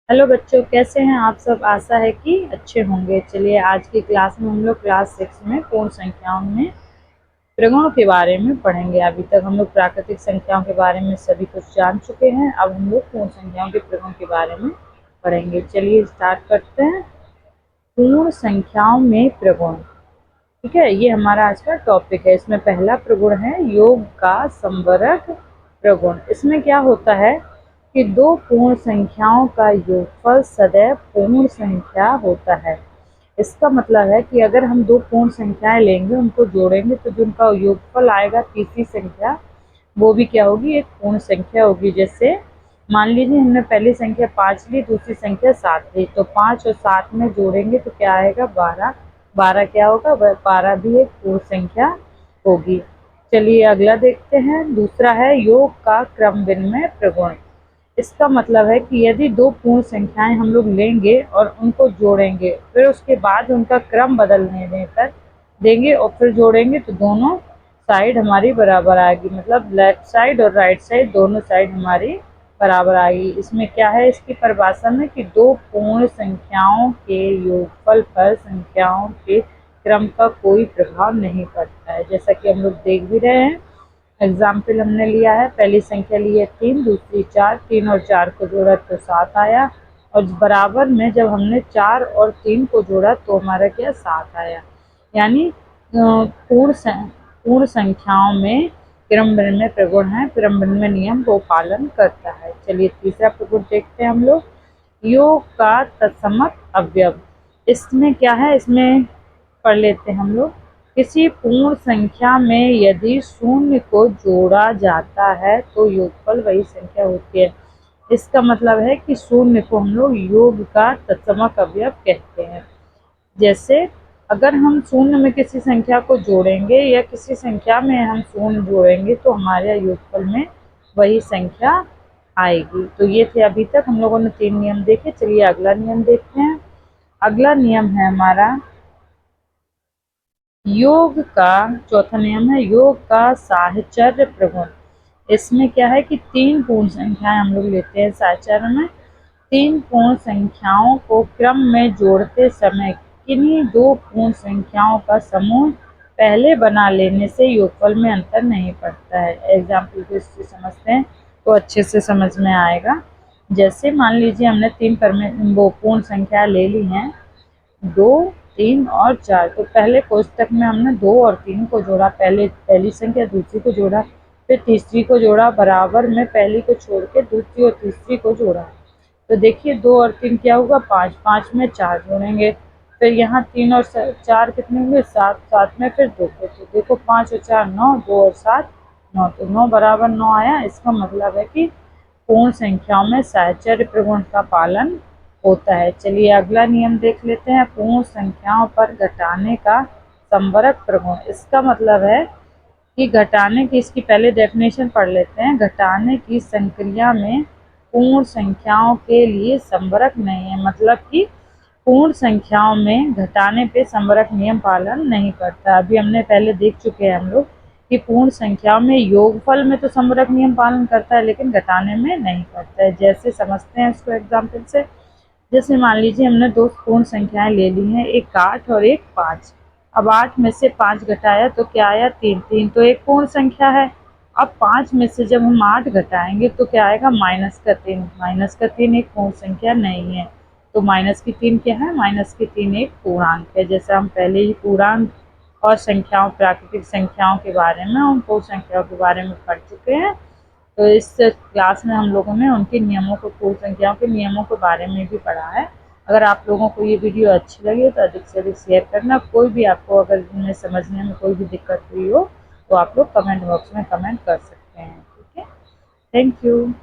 Hello बच्चों, कैसे हैं आप सब। आशा है कि अच्छे होंगे। चलिए आज की क्लास में हम लोग क्लास 6 में पूर्ण संख्याओं में प्रगुण के बारे में पढ़ेंगे। अभी तक हम लोग प्राकृतिक संख्याओं के बारे में सभी कुछ जान चुके हैं। अब हम लोग पूर्ण संख्याओं के प्रगुण के बारे में पढ़ेंगे। चलिए स्टार्ट करते हैं। पूर्ण संख्याओं में प्रगुण, ठीक है, ये हमारा आज का टॉपिक है। इसमें पहला प्रगुण है योग का संवरक प्रगुण। इसमें क्या होता है कि दो पूर्ण संख्याओं का योगफल सदैव पूर्ण संख्या होता है। इसका मतलब है कि अगर हम दो पूर्ण संख्याएं लेंगे, उनको जोड़ेंगे तो जो उनका योगफल आएगा तीसरी संख्या, वो भी क्या होगी, एक पूर्ण संख्या होगी। जैसे मान लीजिए हमने पहली संख्या 5 ली, दूसरी संख्या 7 ली, तो 5 और 7 में जोड़ेंगे तो क्या आएगा, 12। 12 क्या होगा, 12 भी एक पूर्ण संख्या होगी। चलिए अगला देखते हैं। दूसरा है योग का क्रम विनिमय प्रगुण। इसका मतलब है कि यदि दो पूर्ण संख्याएं हम लोग लेंगे और उनको जोड़ेंगे, फिर उसके बाद उनका क्रम बदलने पर देंगे और फिर जोड़ेंगे तो दोनों साइड हमारी बराबर आएगी। मतलब लेफ्ट साइड और राइट साइड दोनों साइड हमारी बराबर आएगी। इसमें क्या है, इसकी परिभाषा में कि दो पूर्ण संख्याओं के योगफल पर संख्याओं के क्रम का कोई प्रभाव नहीं पड़ता है। जैसा कि हम लोग देख भी रहे हैं, एग्जाम्पल हमने लिया है, पहली संख्या ली है 3, दूसरी 4, 3 और 4 को जोड़ा तो 7 आया, और बराबर में जब हमने 4 और 3 को जोड़ा तो हमारा क्या, 7 आया। यानी पूर्ण संख्याओं में क्रम विनिमय प्रगुण है, क्रम विनिमय नियम को पालन करता है। चलिए तीसरा प्रगुण देखते हैं हम लोग, योग का तत्समक अवयव। इसमें क्या है, इसमें पढ़ लेते हैं हम लोग। किसी पूर्ण संख्या में यदि शून्य को जोड़ा जाता है तो योगफल वही संख्या होती है। इसका मतलब है कि शून्य को हम लोग योग का तत्समक अवयव कहते हैं। जैसे अगर हम शून्य में किसी संख्या को जोड़ेंगे या किसी संख्या में हम शून्य जोड़ेंगे तो हमारे योगफल में वही संख्या आएगी। तो ये थे अभी तक हम लोगों ने 3 नियम देखे। चलिए अगला नियम देखते हैं। अगला नियम है हमारा योग का, चौथा नियम है योग का साहचर्य प्रगुण। इसमें क्या है कि 3 पूर्ण संख्याएं हम लोग लेते हैं साहचर्य में। 3 पूर्ण संख्याओं को क्रम में जोड़ते समय किन्हीं दो पूर्ण संख्याओं का समूह पहले बना लेने से योगफल में अंतर नहीं पड़ता है। एग्जाम्पल को इससे समझते हैं तो अच्छे से समझ में आएगा। जैसे मान लीजिए हमने 3 पूर्ण संख्या ले ली हैं, 2, 3 और 4। तो पहले कोष्टक में हमने 2 और 3 को जोड़ा, पहले पहली संख्या दूसरी को जोड़ा, फिर तीसरी को जोड़ा, बराबर में पहली को छोड़ के दूसरी और तीसरी को जोड़ा। तो देखिए 2 और 3 क्या होगा, 5, 5 में 4 जोड़ेंगे, फिर यहाँ 3 और 4 कितने होंगे, 7, 7 में फिर 2 को, तो देखो 5 और 4 9, 2 और 7 9, तो 9 बराबर 9 आया। इसका मतलब है कि पूर्ण संख्याओं में साहचर्य प्रगुण का पालन होता है। चलिए अगला नियम देख लेते हैं, पूर्ण संख्याओं पर घटाने का संवरक प्रगुण। इसका मतलब है कि घटाने की, इसकी पहले डेफिनेशन पढ़ लेते हैं। घटाने की संक्रिया में पूर्ण संख्याओं के लिए संवरक नहीं है। मतलब कि पूर्ण संख्याओं में घटाने पे संवरक नियम पालन नहीं करता। अभी हमने पहले देख चुके हैं हम लोग कि पूर्ण संख्याओं में योगफल में तो संवरक नियम पालन करता है, लेकिन घटाने में नहीं करता है। जैसे समझते हैं इसको एग्जाम्पल से। जैसे मान लीजिए हमने 2 पूर्ण संख्याएं ले ली हैं, एक 8 और एक 5। अब 8 में से 5 घटाया तो क्या आया, 3। 3 तो एक पूर्ण संख्या है। अब 5 में से जब हम 8 घटाएंगे तो क्या आएगा, -3। -3 एक पूर्ण संख्या नहीं है, तो -3 क्या है, -3 एक पूर्णांक है। जैसे हम पहले ही पूर्णांक और संख्याओं, प्राकृतिक संख्याओं के बारे में, उन पूर्ण संख्याओं के बारे में पढ़ चुके हैं। तो इस क्लास में हम लोगों ने उनके नियमों को, पूर्ण संख्याओं के नियमों के बारे में भी पढ़ा है। अगर आप लोगों को ये वीडियो अच्छी लगी तो अधिक से अधिक शेयर करना। कोई भी आपको अगर इनमें समझने में कोई भी दिक्कत हुई हो तो आप लोग कमेंट बॉक्स में कमेंट कर सकते हैं। ठीक है, थैंक यू।